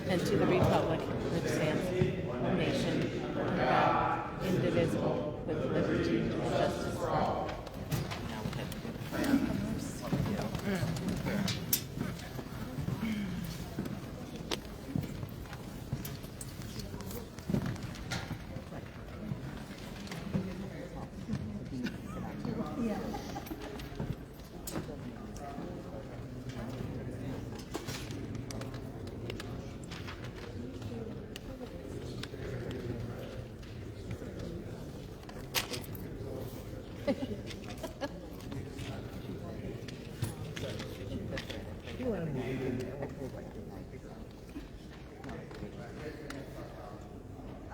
and to the republic which stands one nation, under God, indivisible, with liberty and justice for all.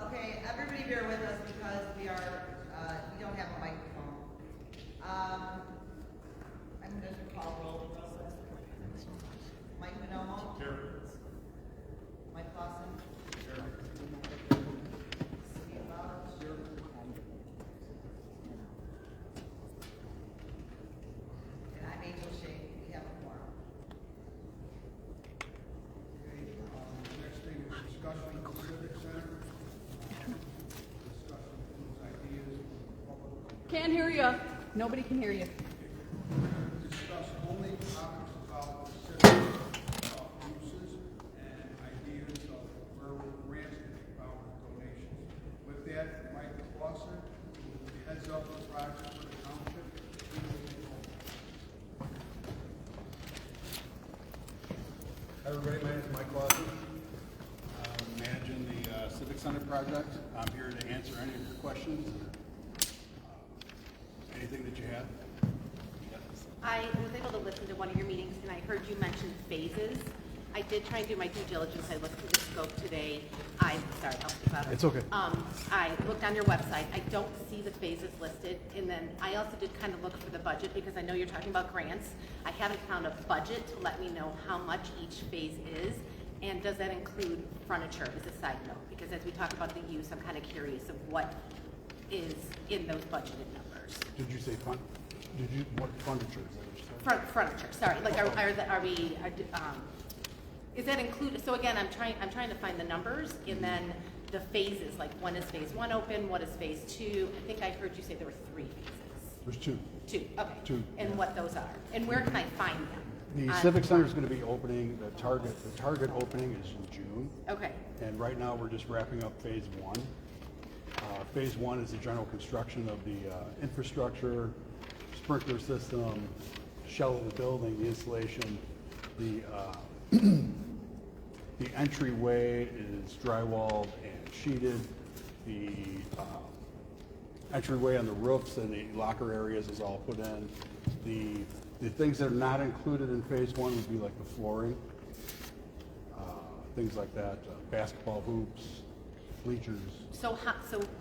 Okay, everybody bear with us because we don't have a microphone. I'm going to call roll. Mike Minomo? Here. Mike Clausen? Here. Steve Bowers? Here. And I'm Angel Shea. We have a quorum. Next thing is discussion of the Civic Center. Discussion of ideas from the public. Can't hear you. Nobody can hear you. Discuss only topics about the civic uses and ideas of where grants can be found with donations. With that, Mike Clausen, who heads up the project for the township. He will take over. Hi everybody, my name is Mike Clausen. I'm managing the Civic Center project. I'm here to answer any of your questions. Anything that you have. I was able to listen to one of your meetings and I heard you mention phases. I did try and do my due diligence. I looked through the scope today. Sorry, I'll speak louder. It's okay. I looked on your website. I don't see the phases listed. And then I also did kind of look for the budget because I know you're talking about grants. I haven't found a budget to let me know how much each phase is. And does that include furniture as a side note? Because as we talk about the use, I'm kind of curious of what is in those budgeted numbers. Did you say what furniture is that? What you said? Furniture, sorry. Like, is that included? So again, I'm trying to find the numbers and then the phases. Like, when is phase one open? What is phase two? I think I heard you say there were 3 phases. There's two. Two. Okay. Two, And yeah. what those are, and where can I find them? The Civic Center is going to be opening. The target opening is in June. Okay. And right now we're just wrapping up phase one. Phase one is the general construction of the infrastructure, sprinkler system, shell of the building, the insulation. The entryway is drywalled and sheeted. The entryway on the roofs and the locker areas is all put in. The things that are not included in phase one would be like the flooring, things like that, basketball hoops, bleachers. So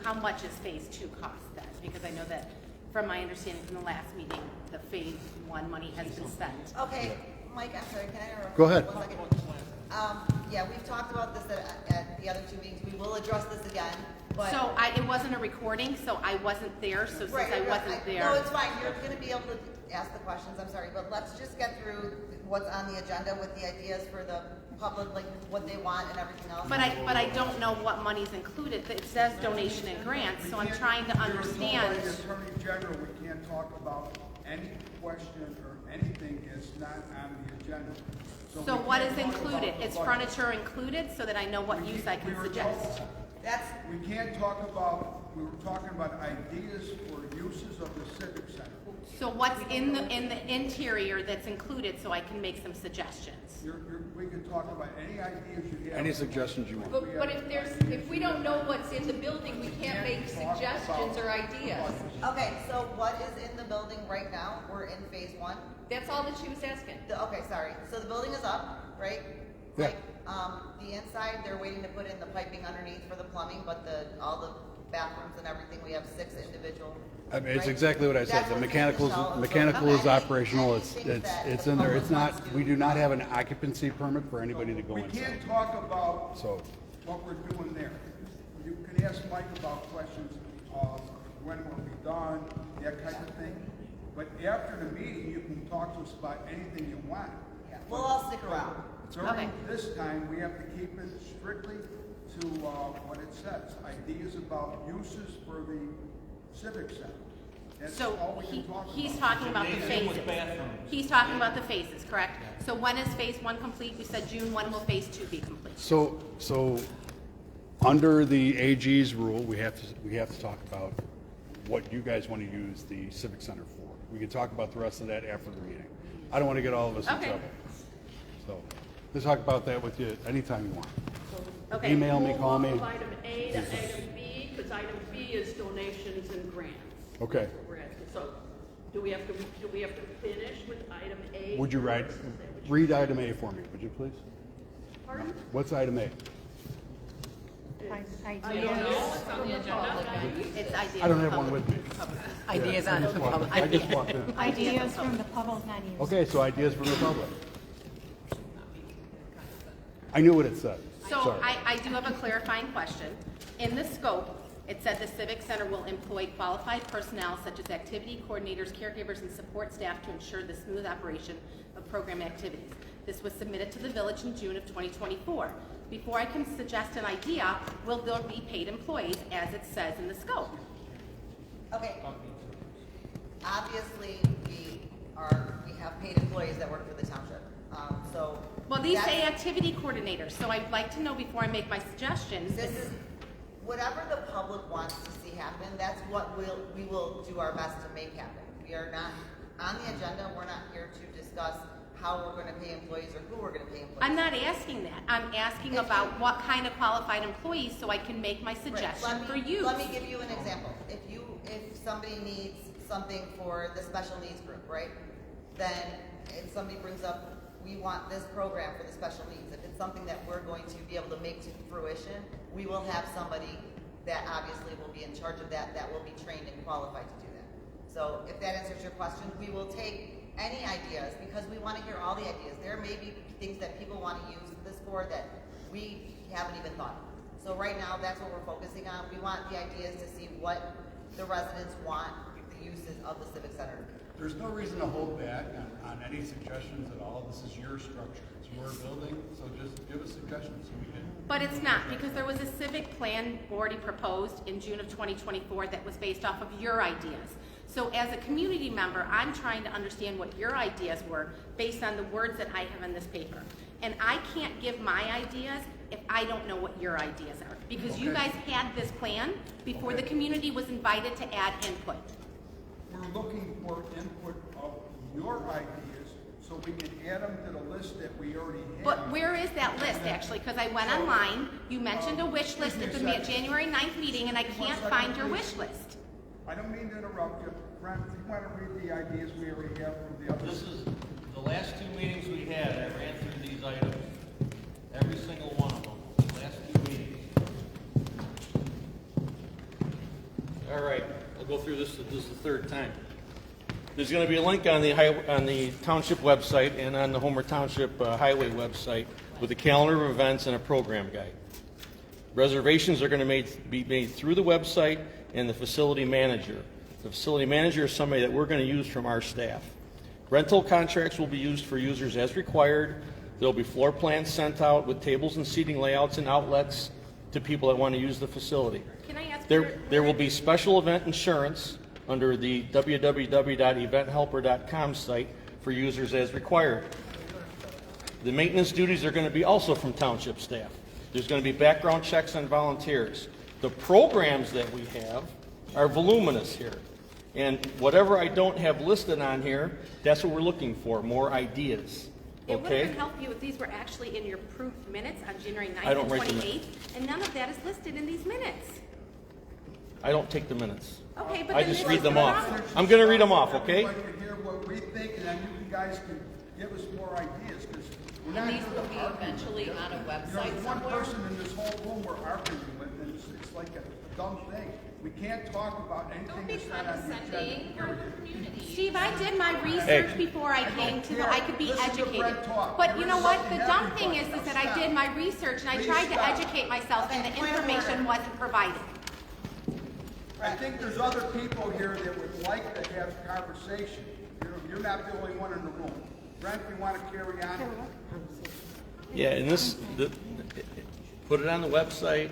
how much is phase two cost then? Because I know that from my understanding from the last meeting, the phase one money has been spent. Okay, Mike, I'm sorry, can I interrupt? Go ahead. 1 second? Yeah, we've talked about this at the other 2 meetings. We will address this again, but. So it wasn't a recording, so I wasn't there, so since I wasn't there. No, it's fine. You're gonna be able to ask the questions. I'm sorry, but let's just get through what's on the agenda with the ideas for the public, like what they want and everything else. But I don't know what money's included. It says donation and grants, so I'm trying to understand. By the Attorney General, we can't talk about any question or anything that's not on the agenda. So we what can't is talk included? about the Is budget. furniture included so that I know what use I can suggest? We can't talk about, we were talking about ideas for uses of the Civic Center. So what's in the interior that's included so I can make some suggestions? We can talk about any ideas you have. Any suggestions you want? But if we don't know what's in the building, we can't make suggestions or ideas. Okay, so what is in the building right now? We're in phase one. That's all that she was asking. Okay, sorry. So the building is up, right? Yeah. Like, the inside, they're waiting to put in the piping underneath for the plumbing, but all the bathrooms and everything, we have 6 individual. I mean, it's right? exactly what I said. That's The what's in mechanical shell. mechanical So is operational. anything that It's the in there. public It's not. wants to- We do not have an occupancy permit for anybody to go We inside. can't talk about So what we're doing there. You can ask Mike about questions of when it will be done, that kind of thing. But after the meeting, you can talk to us about anything you want. We'll all stick around. During this time, we have to keep it strictly to what it says, ideas about uses for the Civic Center. That's So all we can talk he's about. talking about the phases. He's talking about the phases, correct? So when is phase 1 complete? We said June, when will phase 2 be complete? So under the AG's rule, we have to talk about what you guys want to use the Civic Center for. We can talk about the rest of that after the meeting. I don't want to get all of us in Okay. trouble. So we'll talk about that with you anytime you want. Okay. Email me, call me. Move item A to item B, because item B is donations and grants. Okay. We're asking. So, do we have to finish with item A? Would you read item A for me, would you please? Pardon? What's item A? I don't know. It's on the agenda. It's ideas. I don't have one with me. Ideas on the public. I just walked in. Ideas from the public not used. Okay, so ideas from the public. I knew what it said. So Sorry. I do have a clarifying question. In the scope, it said the Civic Center will employ qualified personnel such as activity coordinators, caregivers, and support staff to ensure the smooth operation of program activities. This was submitted to the village in June of 2024. Before I can suggest an idea, will there be paid employees as it says in the scope? Okay. Obviously, we have paid employees that work for the township, so. Well, these that's- say activity coordinators, so I'd like to know before I make my suggestions. This is, whatever the public wants to see happen, that's what we will do our best to make happen. We are not, on the agenda, we're not here to discuss how we're gonna pay employees or who we're gonna pay employees. I'm not asking that. I'm asking If about you- what kind of qualified employees so I can make my Right, suggestion for you. Let me give you an example. If somebody needs something for the special needs group, right? Then if somebody brings up, we want this program for the special needs. If it's something that we're going to be able to make to fruition, we will have somebody that obviously will be in charge of that will be trained and qualified to do that. So if that answers your question, we will take any ideas because we want to hear all the ideas. There may be things that people want to use this for that we haven't even thought of. So right now, that's what we're focusing on. We want the ideas to see what the residents want the uses of the Civic Center to be. There's no reason to hold back on any suggestions at all. This is your structure. It's your building, so just give us suggestions so we can. But it's not, because there was a civic plan already proposed in June of 2024 that was based off of your ideas. So as a community member, I'm trying to understand what your ideas were based on the words that I have in this paper. And I can't give my ideas if I don't know what your ideas are. Because you guys had this plan before the community was invited to add input. We're looking for input of your ideas so we can add them to the list that we already have. But where is that list, actually? Because I went online, you mentioned a wish list at the January 9th meeting, and I can't find your wish list. I don't mean to interrupt you. Brent, if you want to read the ideas we already have from the others. This is, the last two meetings we had, I ran through these items, every single one of them, last two meetings. All right, I'll go through this is the third time. There's going to be a link on the township website and on the Homer Township Highway website with a calendar of events and a program guide. Reservations are going to be made through the website and the facility manager. The facility manager is somebody that we're going to use from our staff. Rental contracts will be used for users as required. There'll be floor plans sent out with tables and seating layouts and outlets to people that want to use the facility. Can I ask There will be special event insurance under the www.eventhelper.com site for users as required. The maintenance duties are going to be also from township staff. There's going to be background checks on volunteers. The programs that we have are voluminous here. And whatever I don't have listed on here, that's what we're looking for, more ideas. It would Okay? have helped you if these were actually in your approved minutes on January 9th I don't and write the 28th, and none of that is listed in these minutes. I don't take the minutes. Okay, but I then just this read is them the off. problem. I'm going to read them off, okay? Everybody can hear what we think, and then you guys can give us more ideas, because we're not And these here will to be argue. eventually on a You know, website there's one somewhere? person in this whole room we're arguing with, and it's like a dumb thing. We can't talk about anything that's not on the agenda. Period. Steve, I did my research before I came to know I could be Listen to educated. Brett talk. But you know what? The You're dumb insulting thing is that I everybody. did my research and I Please tried to stop. educate myself and the Okay, point of information order. wasn't provided. I think there's other people here that would like to have conversation. You're not the only one in the room. Brent, you want to carry on? Yeah, and put it on the website,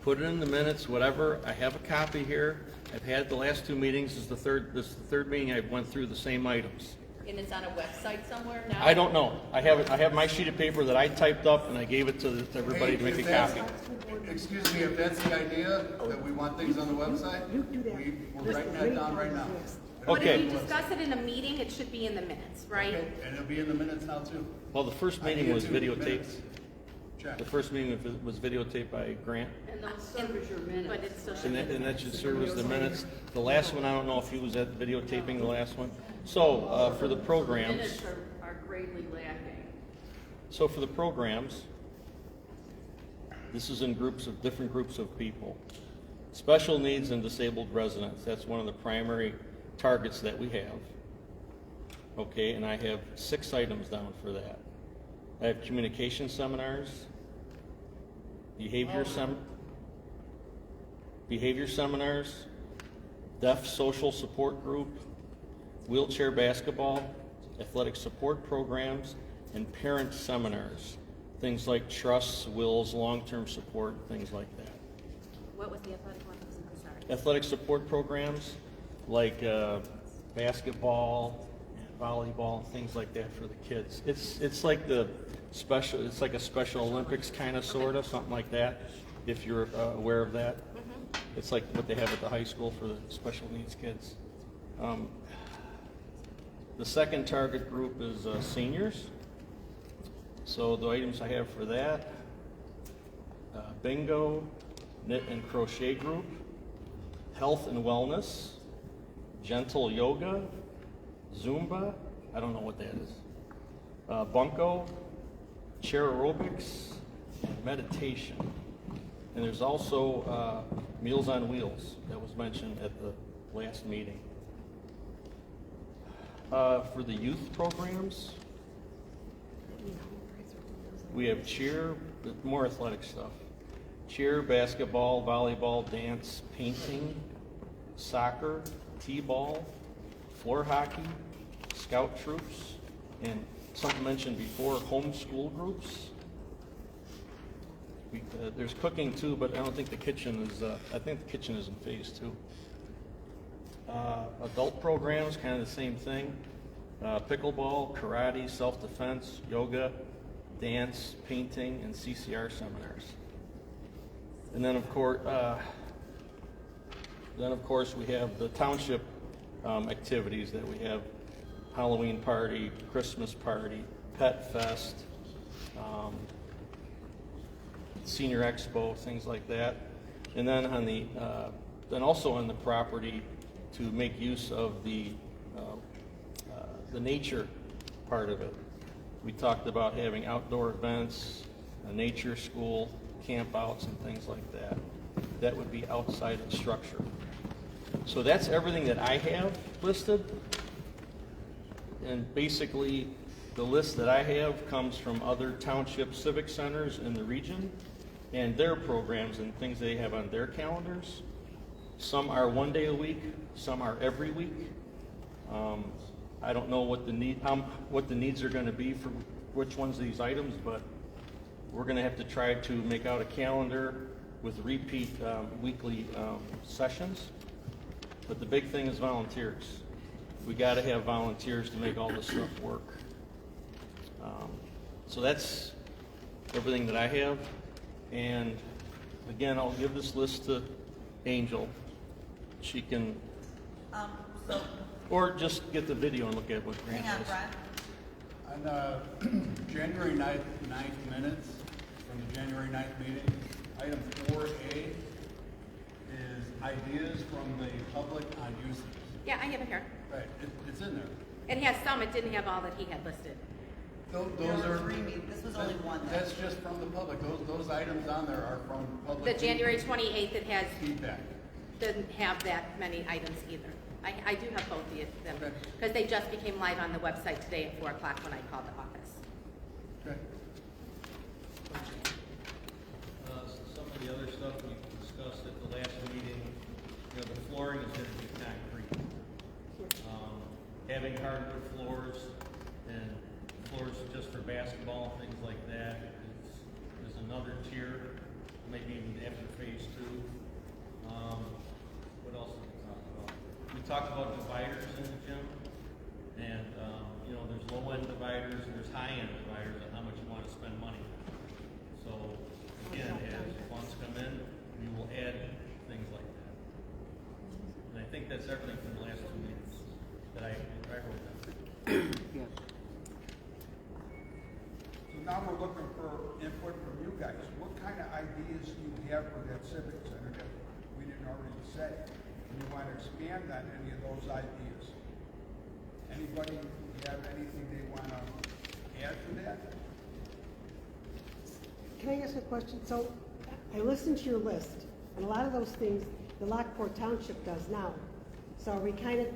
put it in the minutes, whatever. I have a copy here. I've had the last 2 meetings. This is the third meeting I've went through the same items. And it's on a website somewhere now? I don't know. I have my sheet of paper that I typed up and I gave it to everybody to make a copy. Excuse me, if that's the idea, that we want things on the website, we're writing that down right now. But if you Okay. discuss it in a meeting, it should be in the minutes, right? Okay, and it'll be in the minutes now too. Well, the first I meeting need was to videotaped. minutes. Check. The first meeting was videotaped by Grant. And those serve as your minutes. But it still should be. And that should serve as the minutes. The last one, I don't know if he was at videotaping the last one. So, for the programs, Minutes are greatly lacking. so for the programs, this is in different groups of people. Special needs and disabled residents, that's one of the primary targets that we have. Okay, and I have 6 items down for that. I have communication seminars, behavior seminars, deaf social support group, wheelchair basketball, athletic support programs, and parent seminars. Things like trusts, wills, long-term support, things like that. What was the athletic one? I'm sorry. Athletic support programs like basketball, and volleyball, things like that for the kids. It's like a Special Olympics kind of, sort of, something like that, if you're aware of that. It's like what they have at the high school for the special needs kids. The second target group is seniors. So the items I have for that, bingo, knit and crochet group, health and wellness, gentle yoga, Zumba, I don't know what that is, bunko, chair aerobics, and meditation. And there's also Meals on Wheels that was mentioned at the last meeting. For the youth programs, we have cheer, more athletic stuff. Cheer, basketball, volleyball, dance, painting, soccer, t-ball, floor hockey, scout troops, and something mentioned before, homeschool groups. There's cooking too, but I don't think the kitchen is, I think the kitchen is in phase 2. Adult programs, kind of the same thing. Pickleball, karate, self-defense, yoga, dance, painting, and CCR seminars. And then of course we have the township activities that we have: Halloween party, Christmas party, Pet Fest, Senior Expo, things like that. And then then also on the property, to make use of the nature part of it. We talked about having outdoor events, a nature school, campouts, and things like that. That would be outside the structure. So that's everything that I have listed. And basically, the list that I have comes from other township civic centers in the region and their programs and things they have on their calendars. Some are 1 day a week, some are every week. I don't know what the needs are going to be for which ones of these items, but we're going to have to try to make out a calendar with repeat weekly sessions. But the big thing is volunteers. We got to have volunteers to make all this stuff work. So that's everything that I have. And again, I'll give this list to Angel. She can, So, Or just get the video and look at what Grant hang on, has. Brian. On January 9th minutes, from the January 9th meeting, item 4A is ideas from the public on uses. Yeah, I have it here. Right, it's in there. It has some, it didn't have all that he had listed. Those There were are. 3 meetings. This was only one. That's just from the public. Those items on there are from public. The January 28th, it has, Feedback. doesn't have that many items either. I do have both of them, Okay. because they just became live on the website today at 4 o'clock when I called the office. Okay. Some of the other stuff we discussed at the last meeting, the flooring is going to be concrete. Having hardwood floors and floors just for basketball and things like that after phase two. What else did we talk about? We talked about dividers in the gym. And, you know, there's low-end dividers and there's high-end dividers on how much you want to spend money. So, again, as funds come in, we will add things like that. And I think that's everything from the last 2 meetings that I wrote down. So now we're looking for input from you guys. What kind of ideas do you have for that Civic Center that we didn't already say? And you want to expand on any of those ideas? Anybody have anything they want to add to that? Can I ask a question? So I listened to your list, and a lot of those things the Lockport Township does now. So are we kind of,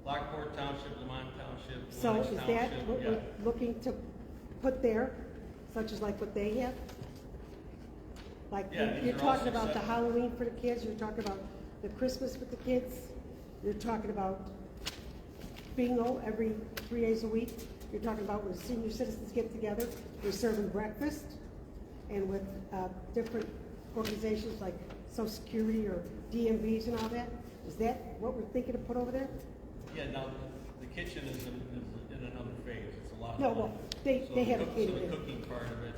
Lockport Township, Lamont Township, so Lawrence is that Township, what yeah. we're looking to put there, such as like what they have? Like Yeah, these you're are all talking about the success- Halloween for the kids, you're talking about the Christmas with the kids, you're talking about bingo every 3 days a week, you're talking about when senior citizens get together, we're serving breakfast, and with different organizations like Social Security or DMVs and all that. Is that what we're thinking to put over there? Yeah, now, the kitchen is in another phase, it's a lot of. No, money. well, they So have the it cook- catered So in. the cooking part of it.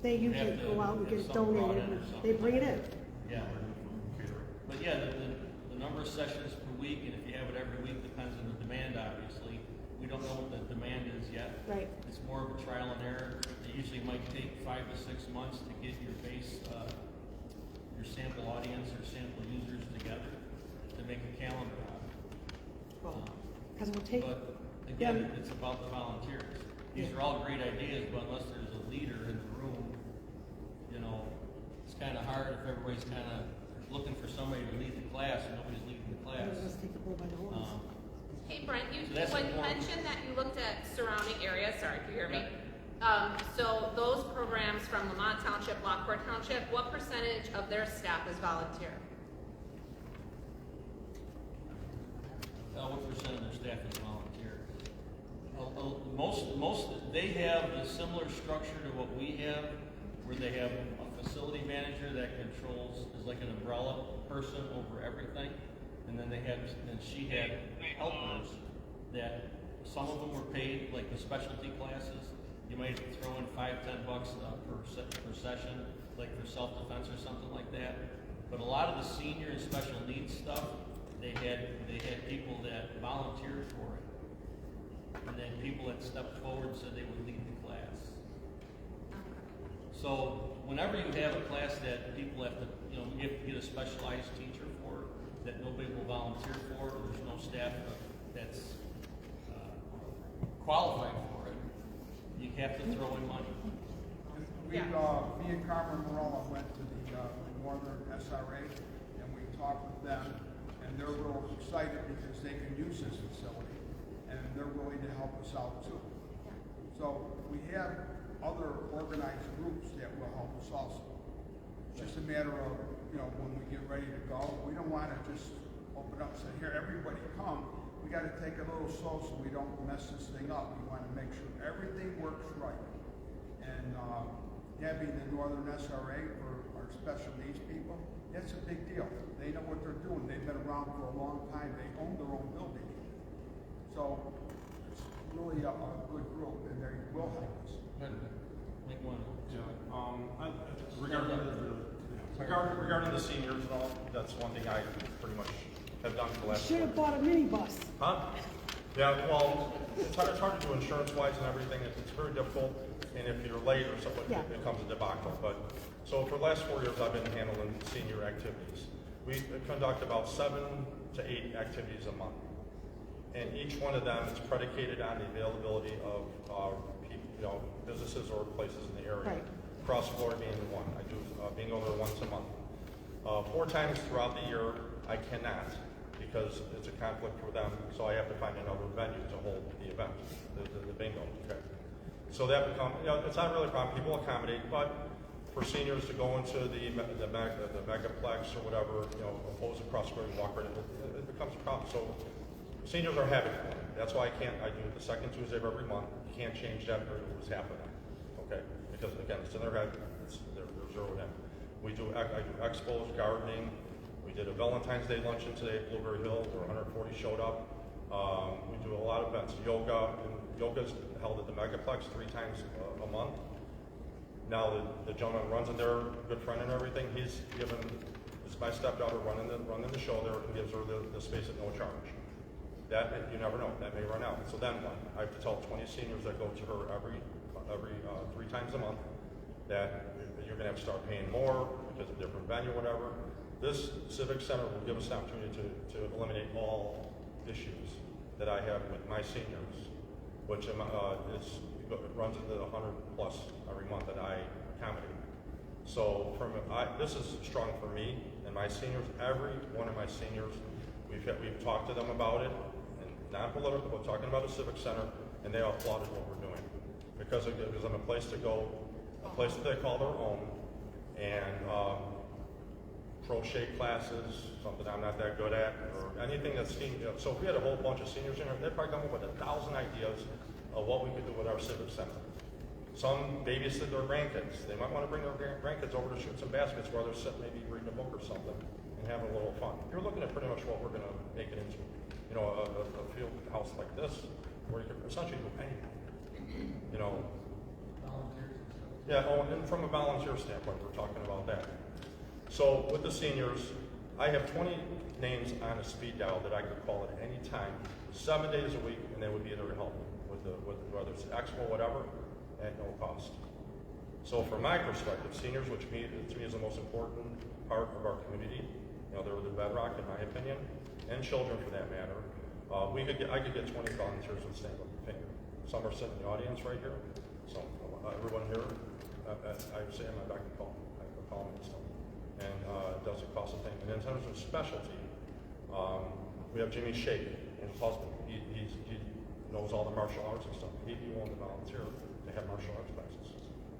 They we usually have to go out and have get it some brought donated, in or and something they bring it like in. that. Yeah. But yeah, the number of sessions per week, and if you have it every week, depends on the demand, obviously. We don't know what the demand is yet. Right. It's more of a trial and error. It usually might take 5 to 6 months to get your base, your sample audience or sample users together to make a calendar out of it. Because we'll take But again, them, it's about the volunteers. These Yeah. are all great ideas, but unless there's a leader in the room, you know, it's kind of hard if everybody's kind of looking for somebody to lead the class and nobody's leading the class. let's take the bull by the horns. Hey Brent, So that's when you important. mentioned that you looked at surrounding areas, sorry, can you hear me? So those programs from Lamont Township, Lockport Township, what percentage of their staff is volunteer? What percent of their staff is volunteer? They have a similar structure to what we have, where they have a facility manager that controls, is like an umbrella person over everything. And then she had helpers that, some of them were paid, like the specialty classes. You might throw in $5-10 per session, like for self-defense or something like that. But a lot of the senior and special needs stuff, they had people that volunteered for it. And then people that stepped forward and said they would lead the class. So whenever you have a class that people have to, you have to get a specialized teacher for, that nobody will volunteer for, or there's no staff that's qualified for it, you have to throw in money. Me and Carmen Morella went to the Northern SRA, and we talked with them, and they're real excited because they can use this facility, and they're willing to help us out too. So we have other organized groups that will help us also. It's just a matter of, when we get ready to go, we don't want to just open up and say, here, everybody come. We got to take it a little slow so we don't mess this thing up. We want to make sure everything works right. And having the Northern SRA for our special needs people, that's a big deal. They know what they're doing. They've been around for a long time. They own their own building. So it's really a good group, and they will help us. Make one. Regarding the seniors and all, that's one thing I pretty much have done for the last. Should have bought a minibus. Huh? Yeah, well, it's hard to do insurance-wise and everything. It's very difficult, and if you're late or something, it becomes a debacle. But so for the last 4 years, I've been handling senior activities. We conduct about 7 to 8 activities a month, and each one of them is predicated on the availability of people, businesses or places in the area. Right. Cross Florida being the one. I do bingo there once a month. 4 times throughout the year, I cannot, because it's a conflict for them, so I have to find another venue to hold the event, the bingo. Okay. So that becomes, it's not really a problem. People accommodate, but for seniors to go into the megaplex or whatever, opposing cross Florida walk right in, it becomes a problem. So seniors are having fun. That's why I do the second Tuesday of every month. You can't change that, or it was happening. Okay. Because again, it's in their head, they're zeroed in. We I do expos, gardening. We did a Valentine's Day luncheon today at Blueberry Hill where 140 showed up. We do a lot of events. Yoga, and yoga's held at the Megaplex 3 times a month. Now the gentleman who runs it there, good friend and everything, he's given, it's my stepdaughter running the show there and gives her the space at no charge. That, you never know, that may run out. So then what? I have to tell 20 seniors that go to her every 3 times a month that you're gonna have to start paying more because of different venue, whatever. This Civic Center will give us an opportunity to eliminate all issues that I have with my seniors, which it runs into the 100 plus every month that I accommodate. So this is strong for me and my seniors. Every one of my seniors, we've talked to them about it, and non-political, but talking about the Civic Center, and they all applauded what we're doing because I'm a place to go, a place that they call their own, and crochet classes, something I'm not that good at, or anything that's senior. So if we had a whole bunch of seniors in there, they'd probably come up with 1,000 ideas of what we could do with our Civic Center. Some babysit their grandkids. They might want to bring their grandkids over to shoot some baskets while they're sitting maybe reading a book or something and having a little fun. You're looking at pretty much what we're going to make it into. You know, a field house like this where you can essentially do anything. You know. Volunteers and stuff. Yeah, and from a volunteer standpoint, we're talking about that. So with the seniors, I have 20 names on a speed dial that I could call at any time, 7 days a week, and they would be there to help me with whether it's expo, whatever, at no cost. So from my perspective, seniors, which to me is the most important part of our community, you know, they're the bedrock in my opinion, and children for that matter. I could get 20 volunteers with stand up finger. Some are sitting in the audience right here. So everyone here, I say I'm back and call. I call them and stuff. And it doesn't cost a thing. And in terms of specialty, we have Jimmy Shake, his husband. He knows all the martial arts and stuff. He'd be willing to volunteer to have martial arts classes.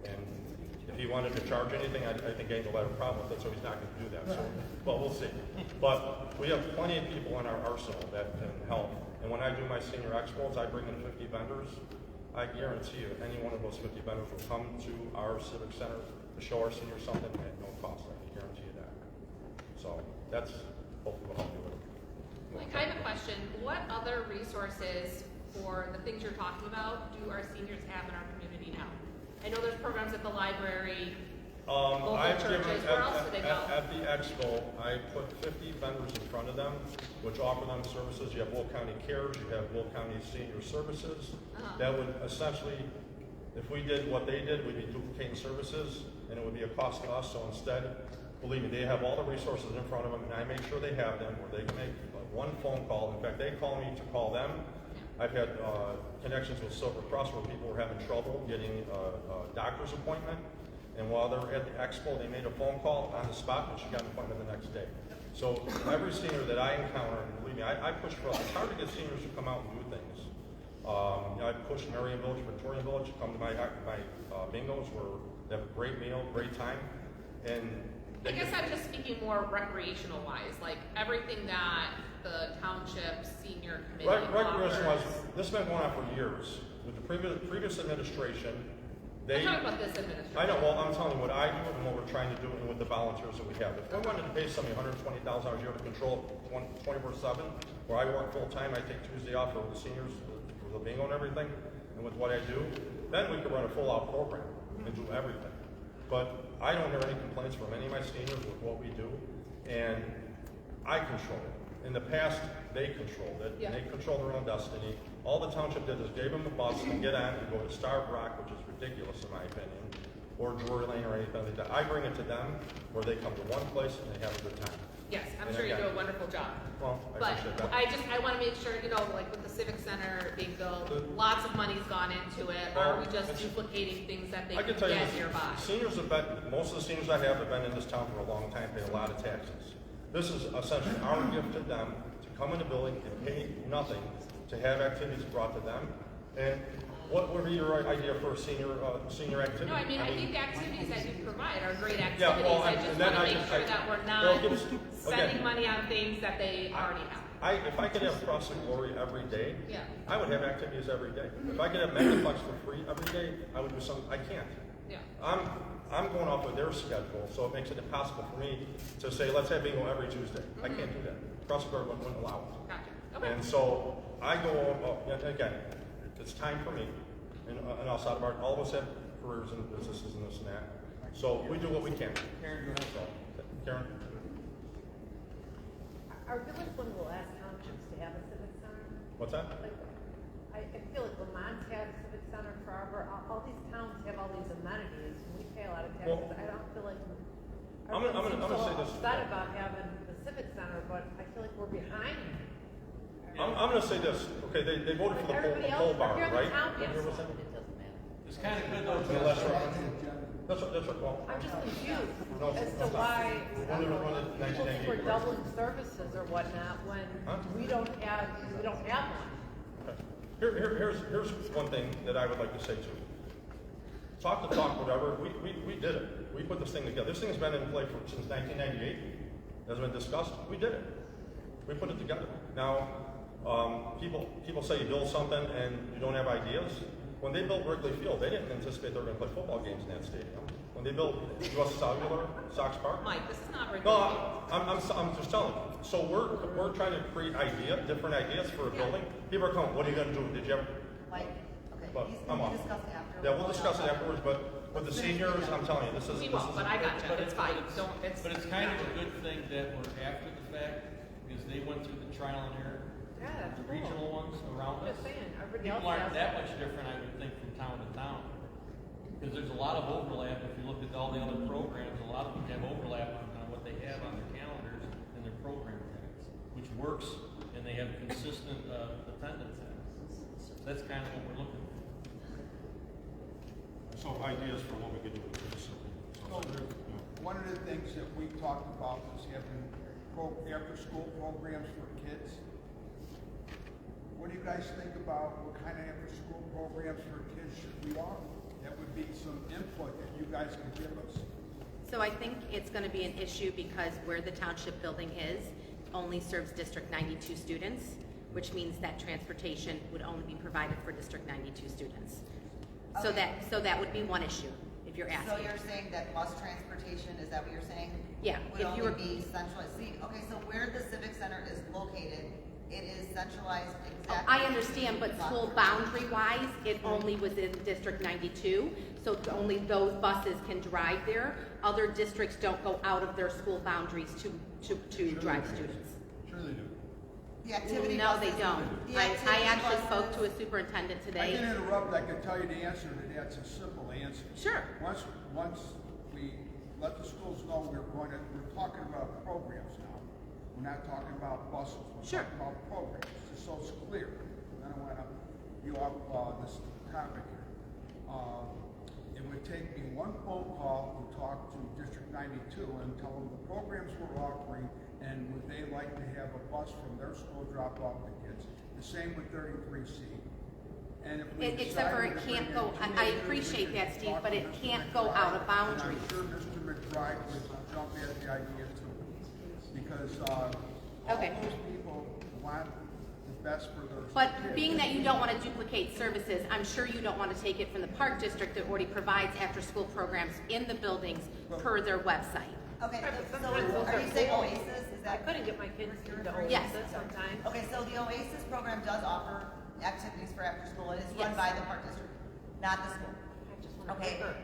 And if he wanted to charge anything, I think Angel had a problem with it, so he's not going to do that. So, but we'll see. But we have plenty of people in our arsenal that can help. And when I do my senior expos, I bring in 50 vendors. I guarantee you, any one of those 50 vendors will come to our Civic Center to show our seniors something at no cost. I can guarantee you that. So that's hopefully what I'll do with it. Like, I have a question. What other resources for the things you're talking about do our seniors have in our community now? I know there's programs at the library, local churches. Where else do they go? At the expo, I put 50 vendors in front of them, which offer them services. You have Will County Cares, you have Will County Senior Services. That would essentially, if we did what they did, we'd be duplicating services, and it would be a cost to us. So instead, believe me, they have all the resources in front of them, and I make sure they have them, where they can make one phone call. In fact, they call me to call them. I've had connections with Silver Cross where people were having trouble getting a doctor's appointment, and while they were at the expo, they made a phone call on the spot, and she got an appointment the next day. So every senior that I encounter, and believe me, I push for us. It's hard to get seniors to come out and do things. You know, I push Marion Village, Victorian Village, come to my bingos where they have a great meal, great time, and I guess I'm just speaking more recreational wise, like everything that the township senior committee Recreation-wise, this has been going on for years. With the previous administration, I'm talking about this administration. I know, well, I'm telling you what I do and what we're trying to do and with the volunteers that we have. If we wanted to pay somebody $120,000 a year to control 24/7, where I work full-time, I take Tuesday off for the seniors, for the bingo and everything, and with what I do, then we could run a full-out program and do everything. But I don't hear any complaints from any of my seniors with what we do, and I control it. In the past, they controlled it, and they control their own destiny. All the township did is gave them a bus and get on and go to Starved Rock, which is ridiculous in my opinion, or Drury Lane or anything like that. I bring it to them where they come to one place and they have a good time. Yes, I'm sure you do a wonderful job. Well, I appreciate that. I want to make sure, you know, like with the Civic Center being built, lots of money's gone into it. Or are we just duplicating things that they I can can tell get you, nearby? seniors have been, most of the seniors I have been in this town for a long time, pay a lot of taxes. This is essentially our gift to them to come in the building and pay nothing to have activities brought to them. And what would be your idea for a senior activity? No, I mean, I think the activities that you provide are great activities. Yeah, well, I just want to make sure that we're not spending money on things that they already have. If I could have Cross and Glory every day, I would have activities every day. If I could have Megaplex for free every day, I would do something. I can't. Yeah. I'm going off of their schedule, so it makes it impossible for me to say, let's have bingo every Tuesday. I can't do that. Crossing Guard wouldn't allow it. Gotcha. Okay. And so I go, and again, it's time for me, and outside of our, all of us have careers and businesses and this and that. So we do what we can. Karen, go ahead. So, Karen? Our village one will ask townships to have a civic center. What's that? Like, I feel like Vermont's had a civic center forever. All these towns have all these amenities. We pay a lot of taxes. Well, I don't feel like I'm gonna say this. upset about having the civic center, but I feel like we're behind. I'm gonna say this. Okay, they voted for the Everybody pole else, barn, here the right? town You hear is. what's that? It's kind of good though. Unless that's what, well. I'm just confused No, as no, to why When did it- people think 1998, we're right? doubling services or whatnot when Huh? we don't have one. Okay. Here's one thing that I would like to say too. Talk the talk, whatever. We did it. We put this thing together. This thing's been in play since 1998. Has been discussed. We did it. We put it together. Now, people say you build something and you don't have ideas. When they built Wrigley Field, they didn't anticipate they were going to play football games in that stadium. When they built US Cellular, Sox Park. Mike, this is not Wrigley. No, I'm just telling you. So we're trying to create different ideas for a building. People are coming, what are you going to do? Did you ever? Mike, okay, But he's I'm gonna off. discuss after. Yeah, we'll discuss it afterwards, but with the seniors, I'm telling you, this is. We won't, but I got you. It's fine. Don't, it's. But it's kind of a good thing that we're after the fact, because they went through the trial and error. Yeah, that's The cool. regional ones around us. Just saying, everybody else People aren't has that it. much different, I would think, from town to town. Because there's a lot of overlap, if you look at all the other programs, a lot of them have overlap on what they have on their calendars and their program plans, which works, and they have consistent attendance at it. So that's kind of what we're looking for. So ideas for what we could do with this. So, one of the things that we talked about was having after-school programs for kids. What do you guys think about what kind of after-school programs for kids should we offer? That would be some input that you guys could give us. So I think it's gonna be an issue because where the township building is only serves District 92 students, which means that transportation would only be provided for District 92 students. So Okay. that would be one issue, if you're asking. So you're saying that bus transportation, is that what you're saying? Yeah, Would if you only were- be centralized. See, okay, so where the Civic Center is located, it is centralized exactly. I understand, but school boundary-wise, it only was in District 92, so only those buses can drive there. Other districts don't go out of their school boundaries to drive students. Sure they do. The activity No, buses. they don't. The I activity actually buses- spoke to a superintendent I today. can interrupt, I can tell you the answer to that, it's a simple answer. Sure. Once we let the schools know we're talking about programs now. We're not talking about buses, we're Sure. talking about programs, just so it's clear. I don't wanna you off this topic here. It would take me one phone call to talk to District 92 and tell them the programs we're offering and would they like to have a bus from their school drop off the kids. The same with 33C. And if we Except for it decided to can't bring in go, I teenagers, appreciate we that, could Steve, talk but to it Mr. can't go McBride, out of boundary. And I'm sure Mr. McBride would jump at the idea too. Because, all Okay. those people want the best for their But kids. being that you don't want to duplicate services, I'm sure you don't want to take it from the Park District that already provides after-school programs in the buildings per their website. Okay, Right, but so sometimes those are are you saying full. Oasis? Is I that? couldn't get my kids into Oasis Yes. sometimes. Okay, so the Oasis program does offer activities for after school. It is run Yes. by the Park District, not the school. I just want to Okay. her.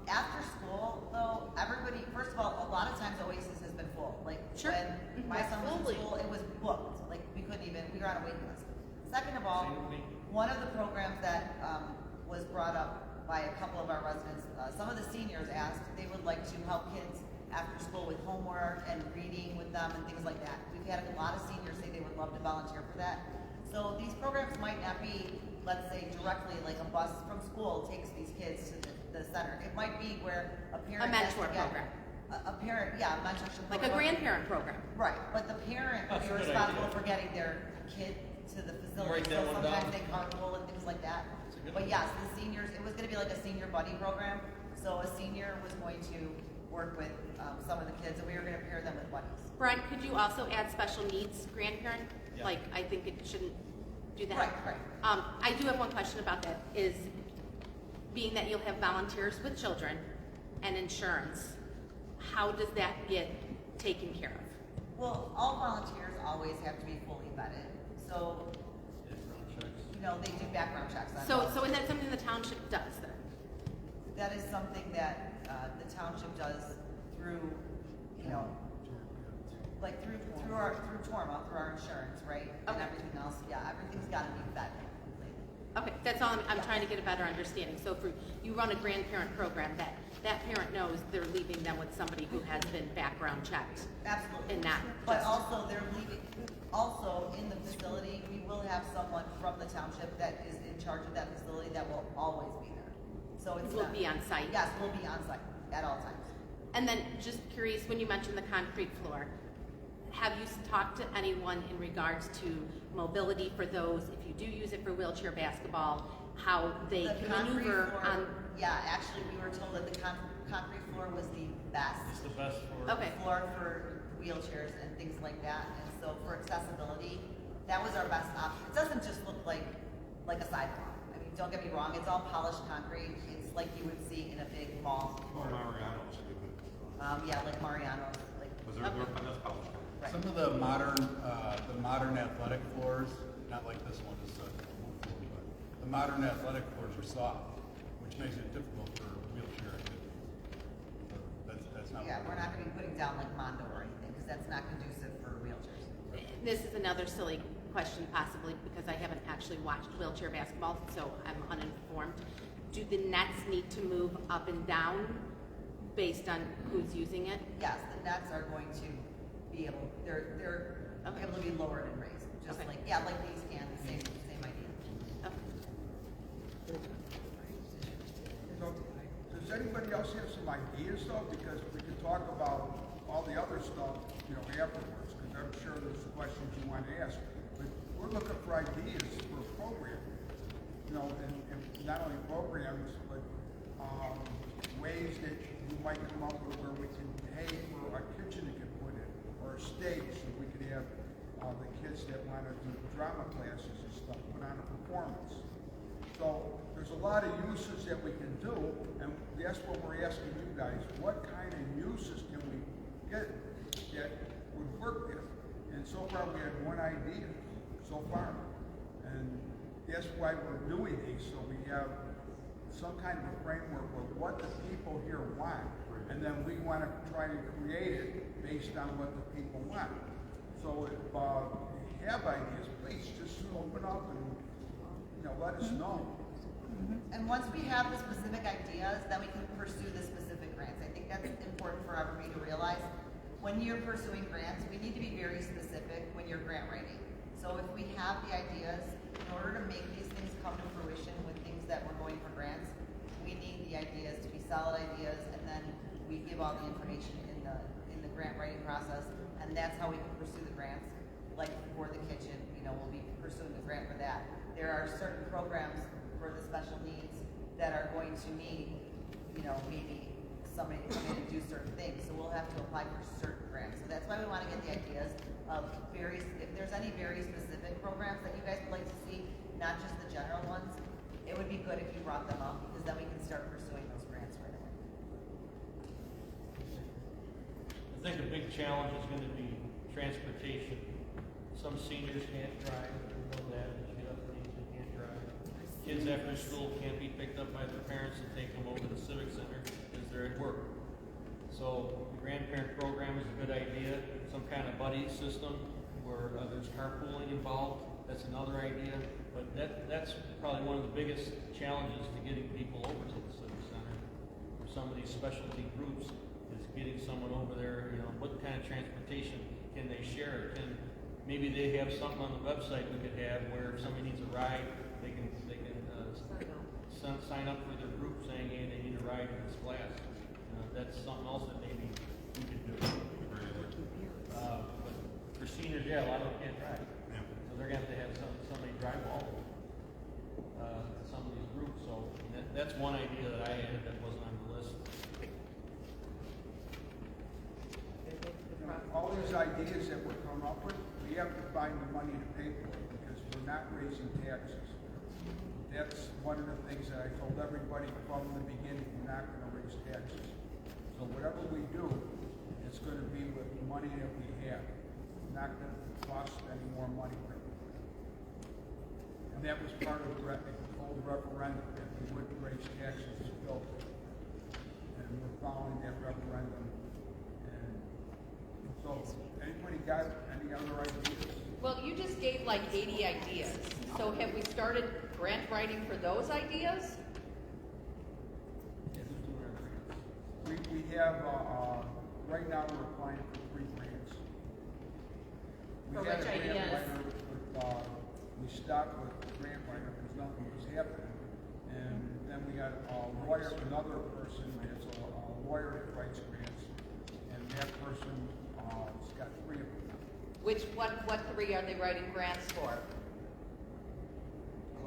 After school, though, everybody, first of all, a lot of times Oasis has been full. Like, Sure. when my son was in Absolutely. school, it was booked. Like, we were on a waiting list. Second of all, one of the programs that, was brought up by a couple of our residents, some of the seniors asked if they would like to help kids after school with homework and reading with them and things like that. We've had a lot of seniors say they would love to volunteer for that. So these programs might not be, let's say, directly like a bus from school takes these kids to the center. It might be where a parent A has to mentor get- program. A parent, yeah, a mentorship Like a program. grandparent program. Right, but the parent would That's be a good responsible idea. for getting their kid to the facility, Write that so one sometimes down. they carpool and things like that. That's a good But idea. yes, the seniors, it was gonna be like a senior buddy program, so a senior was going to work with, some of the kids, and we were gonna pair them with buddies. Brian, could you also add special needs grandparent? Yeah. Like, I think it shouldn't do that. Right. I do have one question about that, is being that you'll have volunteers with children, and insurance, how does that get taken care of? Well, all volunteers always have to be fully vetted, so, you know, they do background checks on So, volunteers. and that's something the township does then? That is something that, the township does through, you know, like through TORMA, through our insurance, right? And Okay. everything else, yeah, everything's gotta be vetted completely. Okay, that's all I'm trying to get a better understanding. So if you run a grandparent program, that parent knows they're leaving them with somebody who has been background checked. Absolutely. And not But just- also, they're leaving, also in the facility, we will have someone from the township that is in charge of that facility that will always be there. So it's Will not- be on site? Yes, will be on site at all times. And then just curious, when you mentioned the concrete floor, have you talked to anyone in regards to mobility for those, if you do use it for wheelchair basketball, how they The can concrete maneuver floor- on? Yeah, actually, we were told that the concrete floor was the best. It's the best for. Okay. Floor for wheelchairs and things like that, and so for accessibility, that was our best option. It doesn't just look like a sidewalk. I mean, don't get me wrong, it's all polished concrete. It's like you would see in a big mall. Or Mariano's. Yeah, like Mariano's, like. Was there, that's polished. Right. Some of the modern athletic floors, not like this one, is wood floor, but the modern athletic floors are soft, which makes it difficult for wheelchair activity. So that's not. Yeah, we're not gonna be putting down like Mondo or anything, because that's not conducive for wheelchairs. This is another silly question possibly, because I haven't actually watched wheelchair basketball, so I'm uninformed. Do the nets need to move up and down based on who's using it? Yes, the nets are going to be able, they're Okay. able to be lowered and raised, just Okay. like, like these can, same idea. Okay. So, does anybody else have some ideas though? Because we could talk about all the other stuff, you know, afterwards, because I'm sure there's questions you want to ask. But we're looking for ideas for a program, you know, and not only programs, but ways that you might come up with where we can pay for a kitchen to get put in, or a stage, so we could have the kids that want to do drama classes and stuff, put on a performance. So there's a lot of uses that we can do, and that's what we're asking you guys. What kind of uses can we get that would work there? And so far we had one idea, so far. And that's why we're doing these, so we have some kind of a framework of what the people here want. And then we want to try to create it based on what the people want. So if you have ideas, please just open up and, you know, let us know. And once we have the specific ideas, then we can pursue the specific grants. I think that's important for everybody to realize. When you're pursuing grants, we need to be very specific when you're grant writing. So if we have the ideas, in order to make these things come to fruition with things that we're going for grants, we need the ideas to be solid ideas, and then we give all the information in the grant writing process, and that's how we can pursue the grants. Like for the kitchen, you know, we'll be pursuing the grant for that. There are certain programs for the special needs that are going to need, you know, maybe somebody to come in and do certain things. So we'll have to apply for certain grants. So that's why we want to get the ideas of if there's any very specific programs that you guys would like to see, not just the general ones, it would be good if you brought them up, because then we can start pursuing those grants right away. I think a big challenge is going to be transportation. Some seniors can't drive, we know that, as you get up in age, they can't drive. Kids after school can't be picked up by their parents and take them over to the Civic Center because they're at work. So the grandparent program is a good idea, some kind of buddy system where there's carpooling involved, that's another idea. But that's probably one of the biggest challenges to getting people over to the Civic Center for some of these specialty groups is getting someone over there, you know, what kind of transportation can they share? Maybe they have something on the website we could have where if somebody needs a ride, they can sign up for their group saying, hey, they need a ride in this class. That's something else that maybe we could do. But for seniors, yeah, a lot of them can't drive. So they're going to have somebody drive all of them to some of these groups. So that's one idea that I had that wasn't on the list. All these ideas that we're coming up with, we have to find the money to pay for it, because we're not raising taxes. That's one of the things that I told everybody from the beginning, we're not going to raise taxes. So whatever we do, it's gonna be with the money that we have. It's not gonna cost any more money. And that was part of the old referendum, that we would raise taxes to build it. And we're following that referendum. And so, anybody got any other ideas? Well, you just gave like 80 ideas. So have we started grant writing for those ideas? We have, right now we're applying for 3 grants. For We had which a grant ideas? writer with, we stopped with the grant writer because nothing was happening. And then we got a lawyer, another person that's a lawyer that writes grants. And that person, has got 3 of them. What 3 are they writing grants for?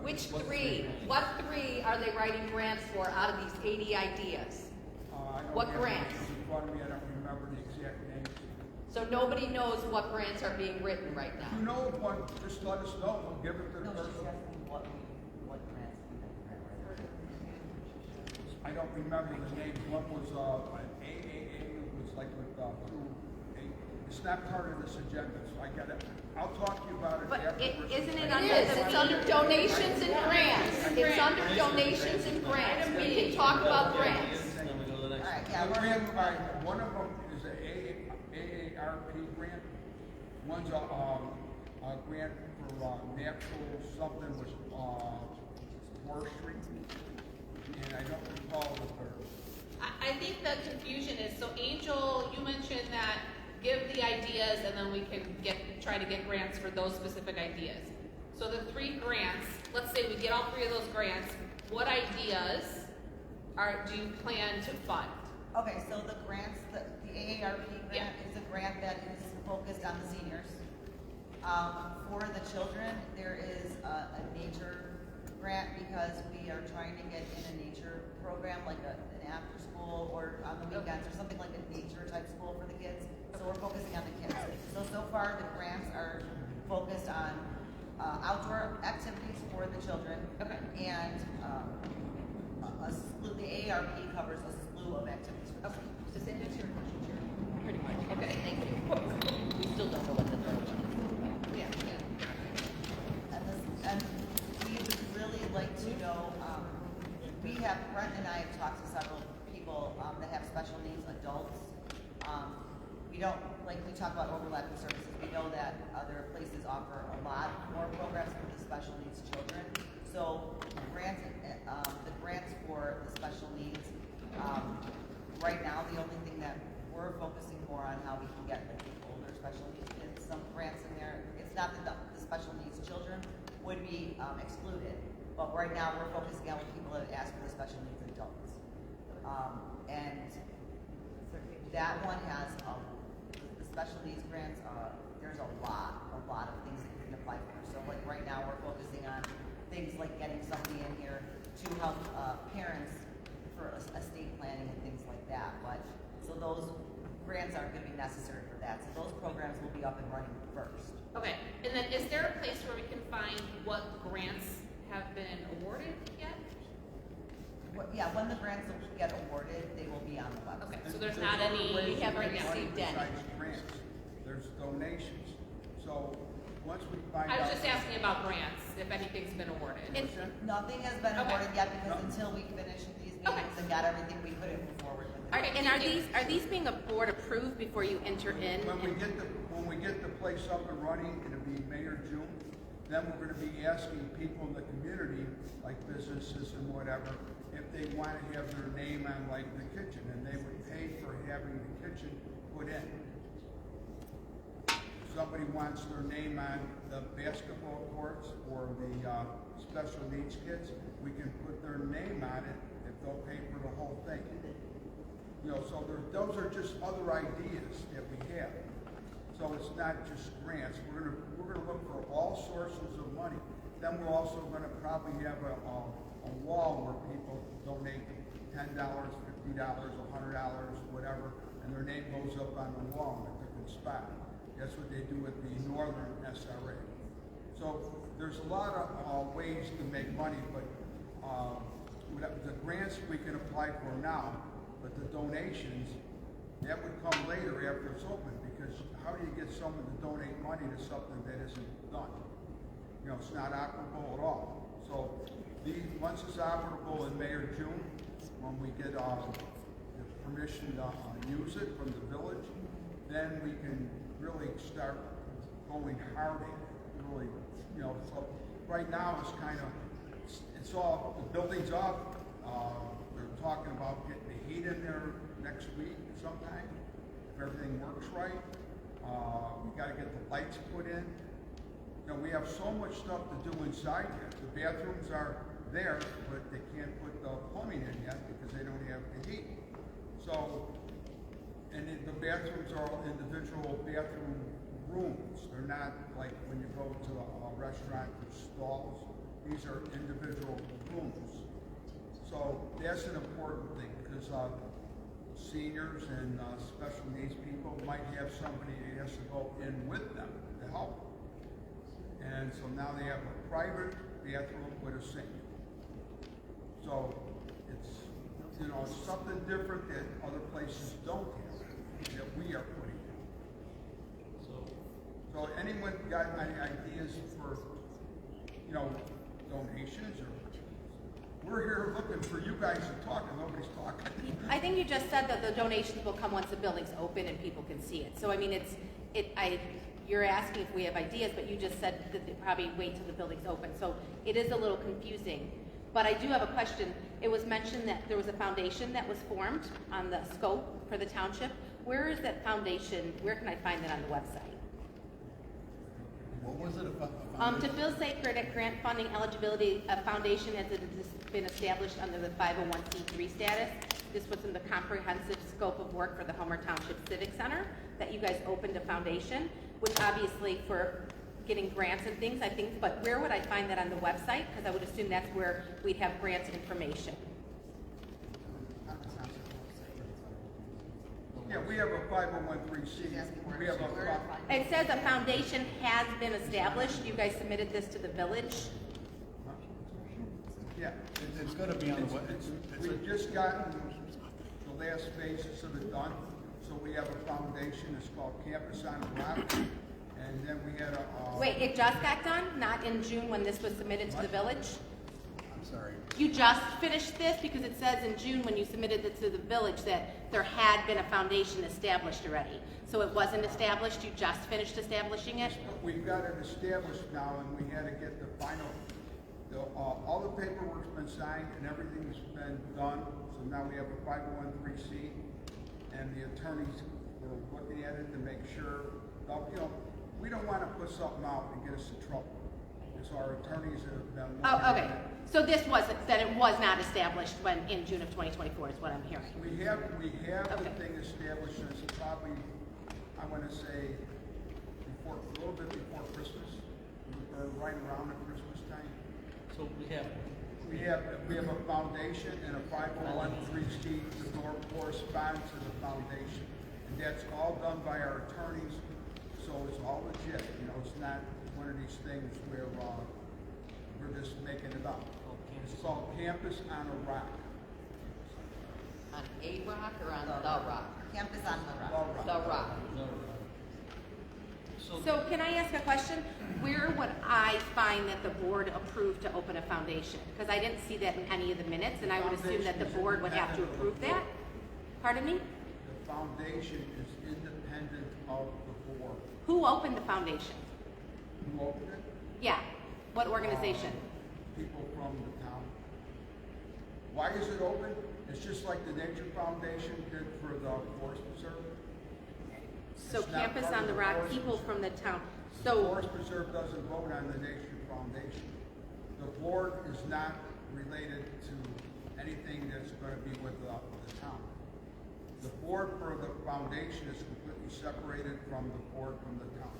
Which 3? What 3 are they writing grants for out of these 80 ideas? I don't What have grants? the names in front of me, I don't remember the exact names. So nobody knows what grants are being written right If now. you know of one, just let us know, we'll give it to the No, she's person. asking what grants we think grant writer. I don't remember the names. One was an AAA, it was like with it's not part of this agenda, so I got it. I'll talk to you about it But afterwards. isn't it It under is, the it's under donations and grants. It's under donations and grants. We can talk about grants. Then we go to the next All right, one. yeah, The we're grant, one of them is an AARP grant. One's a grant for natural something with forestry. And I don't recall the third. I think the confusion is, so Angel, you mentioned that give the ideas and then we can try to get grants for those specific ideas. So the 3 grants, let's say we get all 3 of those grants, what ideas do you plan to fund? Okay, so the grants, the AARP grant is a grant that is focused on the seniors. For the children, there is a nature grant because we are trying to get in a nature program, like an after school or on the weekends or something like a nature type school for the kids. So we're focusing on the kids. So far the grants are focused on outdoor activities for the children. Okay. And a slew, the AARP covers a slew of activities for the Okay, children. does that answer your question, Jerry? Pretty much. Okay, thank you. We still don't know what the third one is. Yeah. And we would really like to know, Brent and I have talked to several people that have special needs, adults. We don't, like we talk about overlapping services, we know that other places offer a lot more programs for the special needs children. So the grants for the special needs, right now, the only thing that we're focusing more on how we can get the older special needs kids, some grants in there. It's not that the special needs children would be excluded, but right now we're focusing on people that ask for the special needs adults. And that one has the special needs grants. There's a lot of things that you can apply for. So like right now we're focusing on things like getting somebody in here to help parents for estate planning and things like that. But so those grants aren't going to be necessary for that. So those programs will be up and running first. Okay, and then is there a place where we can find what grants have been awarded yet? Yeah, when the grants get awarded, they will be on the website. Okay, so there's not any, other ways we to haven't make money received any. besides grants. There's donations. So once we find I out. was just asking about grants, if anything's been awarded. Nothing has been Okay. awarded yet because until we finish these meetings and got everything, we couldn't move forward with it. All right, and are these being a board approved before you enter in? When we get the place up and running, it'll be May or June, then we're gonna be asking people in the community, like businesses and whatever, if they wanna have their name on like the kitchen, and they would pay for having the kitchen put in. If somebody wants their name on the basketball courts or the special needs kids, we can put their name on it if they'll pay for the whole thing. You know, so those are just other ideas that we have. So it's not just grants. We're gonna look for all sources of money. Then we're also gonna probably have a wall where people donate $10, $50, $100, whatever, and their name goes up on the wall in a different spot. That's what they do with the Northern SRA. So there's a lot of ways to make money, but the grants we can apply for now But the donations, that would come later after it's open, because how do you get someone to donate money to something that isn't done? You know, it's not operable at all. So once it's operable in May or June, when we get the permission to use it from the village, then we can really start going hard at it. Really, you know, so right now it's kind of, it's all, the building's up. They're talking about getting the heat in there next week sometime, if everything works right. We got to get the lights put in. You know, we have so much stuff to do inside here. The bathrooms are there, but they can't put the plumbing in yet because they don't have the heat. So, and the bathrooms are all individual bathroom rooms. They're not like when you go to a restaurant with stalls. These are individual rooms. So that's an important thing, because seniors and special needs people might have somebody that has to go in with them to help. And so now they have a private bathroom with a sink. So it's, you know, it's something different that other places don't have, that we are putting in. So anyone got any ideas for, you know, donations, or we're here looking for you guys to talk and nobody's talking. I think you just said that the donations will come once the building's open and people can see it. So I mean, you're asking if we have ideas, but you just said that they probably wait till the building's open. So it is a little confusing. But I do have a question. It was mentioned that there was a foundation that was formed on the scope for the township. Where is that foundation? Where can I find that on the website? What was it about? To fill state credit grant funding eligibility, a foundation has been established under the 501c3 status. This was in the comprehensive scope of work for the Homer Township Civic Center, that you guys opened a foundation, which obviously for getting grants and things, I think, but where would I find that on the website? Because I would assume that's where we'd have grants information. Yeah, we have a 501c. We have a. It says a foundation has been established. You guys submitted this to the village. Yeah. It's going to be on the web. We've just gotten the last phases of it done. So we have a foundation. It's called Campus on a Rock. And then we had a... Wait, it just got done? Not in June when this was submitted to the village? I'm sorry. You just finished this? Because it says in June when you submitted it to the village that there had been a foundation established already. So it wasn't established, you just finished establishing it? We've got it established now, and we had to get the final... all the paperwork's been signed and everything's been done. So now we have a 501c, and the attorneys were looking at it to make sure, you know, we don't want to put something out and get us in trouble. So our attorneys have been... Oh, okay. So this wasn't, that it was not established when, in June of 2024 is what I'm hearing. We have Okay. the thing established, and it's probably, I want to say, a little bit before Christmas, or right around at Christmas time. So we have a foundation and a 501c to correspond to the foundation. And that's all done by our attorneys, so it's all legit. You know, it's not one of these things where we're just making it up. It's called Campus on a Rock. On a rock or on the rock? Campus on the Rock. The rock. So can I ask a question? Where would I find that the board approved to open a foundation? Because I didn't see that in any of the minutes, and I would assume that the board would have to approve that. Pardon me? The foundation is independent of the board. Who opened the foundation? Who opened it? Yeah. What organization? People from the town. Why is it open? It's just like the Nature Foundation did for the Forest Preserve. So It's not Campus part on of the Rock, Forest people Preserve. from the town. The So, Forest Preserve doesn't vote on the Nature Foundation. The board is not related to anything that's going to be with the town. The board for the foundation is completely separated from the board from the town.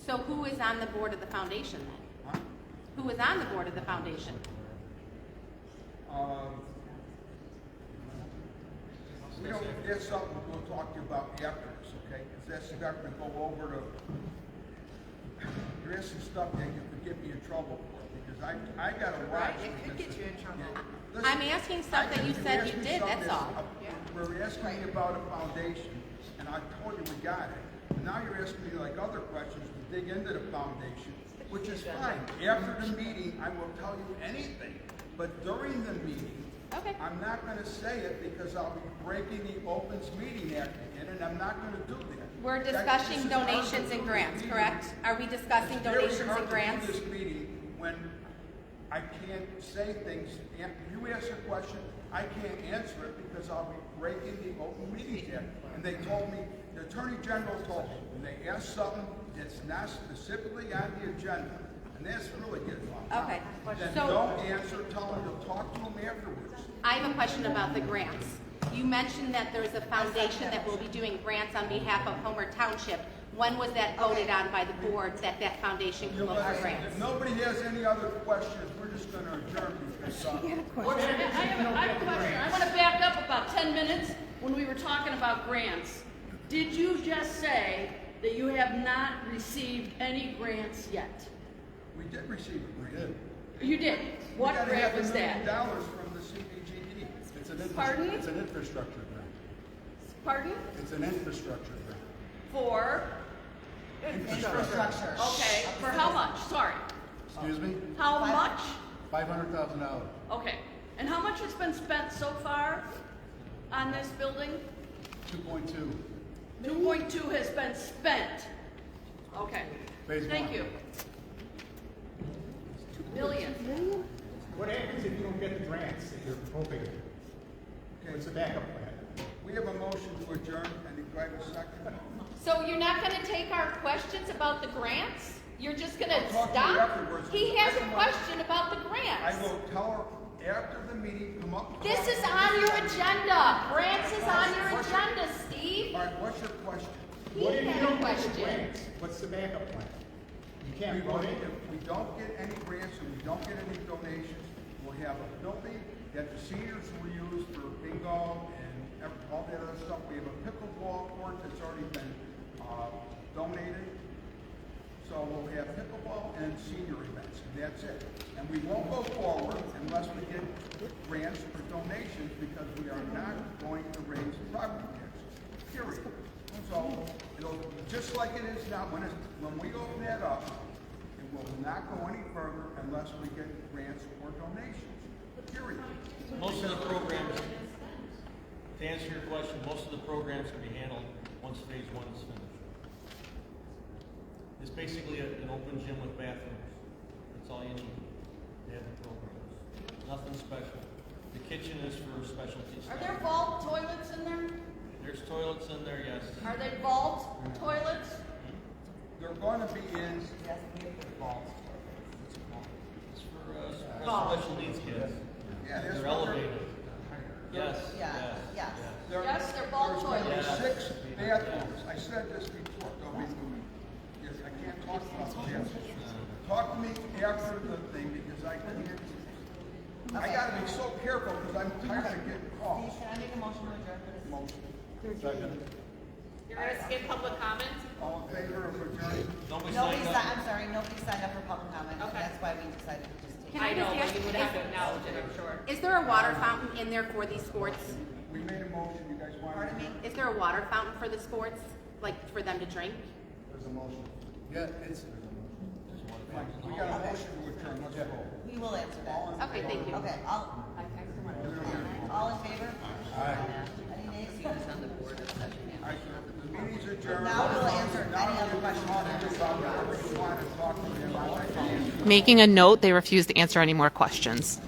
so who is on the board of the foundation then? Huh? Who is on the board of the foundation? We don't, that's something we'll talk to you about after this, okay? Because that's starting to go over to, there is some stuff that you could get me in trouble for, because I gotta watch. Right, it could get you in trouble. Listen, I'm asking stuff that you said you ask me did, something that's all. were asking me about a foundation, and I told you we got it. And now you're asking me like other questions to dig into the foundation, which is fine. After the meeting, I will tell you anything. But during the meeting, Okay. I'm not gonna say it because I'll be breaking the Opens Meeting Act again, and I'm not gonna do that. We're This discussing is donations and our grants, meeting. correct? Are we discussing It's very donations hard and to do grants? this meeting when I can't say things. You ask a question, I can't answer it because I'll be breaking the Open Meetings Act. And they told me, the Attorney General told me, when they ask something that's not specifically on the agenda, and that's really getting off. Okay. Then So- don't answer, tell them to talk to them afterwards. I have a question about the grants. You mentioned that there's a foundation that will be doing grants on behalf of Homer Township. When was that voted on by the board that that foundation can look for grants? If nobody has any other questions, we're just gonna adjourn because, I have a question. I want to back up about 10 minutes when we were talking about grants. Did you just say that you have not received any grants yet? we did receive a grant. You did. What We got grant was $500,000 that? from the CBGD. Pardon? It's an infrastructure grant. Pardon? It's an infrastructure grant. For? Infrastructure. Okay, for how much? Sorry. Excuse me? How much? $500,000. Okay. And how much has been spent so far on this building? 2.2. 2.2 has been spent. Okay. Phase Thank one. you. 2 million. What happens if you don't get the grants that you're hoping? What's the backup plan? We have a motion to adjourn, and do I have a second? So you're not gonna take our questions about the grants? You're just gonna I'll talk to you stop? afterwards. He has I a can- question about the I grants. will tell her after the meeting, come up. This talk is to on me. your agenda. Grants is on your What's your- agenda, Steve. All right, what's your question? He What if you had a don't get the question. grants? What's the backup plan? You can't We vote will- it? If we don't get any grants and we don't get any donations, we'll have a building that the seniors will use for bingo and all that other stuff. We have a pickleball court that's already been donated. So we'll have pickleball and senior events, and that's it. And we won't go forward unless we get grants or donations because we are not going to raise property taxes, period. So it'll, just like it is now, when we open that up, it will not go any further unless we get grants or donations, period. Most of the programs, to answer your question, most of the programs can be handled once phase one is finished. It's basically an open gym with bathrooms. That's all you need to have the programs. Nothing special. The kitchen is for specialty Are stuff. there vault toilets in there? There's toilets in there, yes. Are they vault toilets? They're going to be in, It's for special needs kids. yeah, that's They're what they're, elevated. Yes, Yeah, yes, yes. Yes, they're vault there's going to toilets. be 6 bathrooms. I said this before, don't be moving. Yes, I can't talk about the bathrooms. Talk to me after the thing because I can't. I gotta be so careful because I'm tired of getting calls. Can I make a motion to adjourn for this? Motion. You're gonna skip public comment? All in favor of adjourning? Nobody Nobody signed signed, up. I'm sorry, nobody signed up for public comment. Okay. That's why we decided to just take. Can I I know, just but ask, you would have to acknowledge it, I'm sure. is there a water fountain in there for these sports? We made a motion, you guys want? Pardon me? Is there a water fountain for the sports, like for them to drink? There's a motion. Yeah, it's. Fine, we got a motion to adjourn, let's go. We will answer that. Okay, thank you. Okay, all in favor? Any nays? The meeting's adjourned. Now we'll answer Now any other we'll questions. talk about whatever you want to talk to them. I like to answer. Making a note, they refuse to answer any more questions.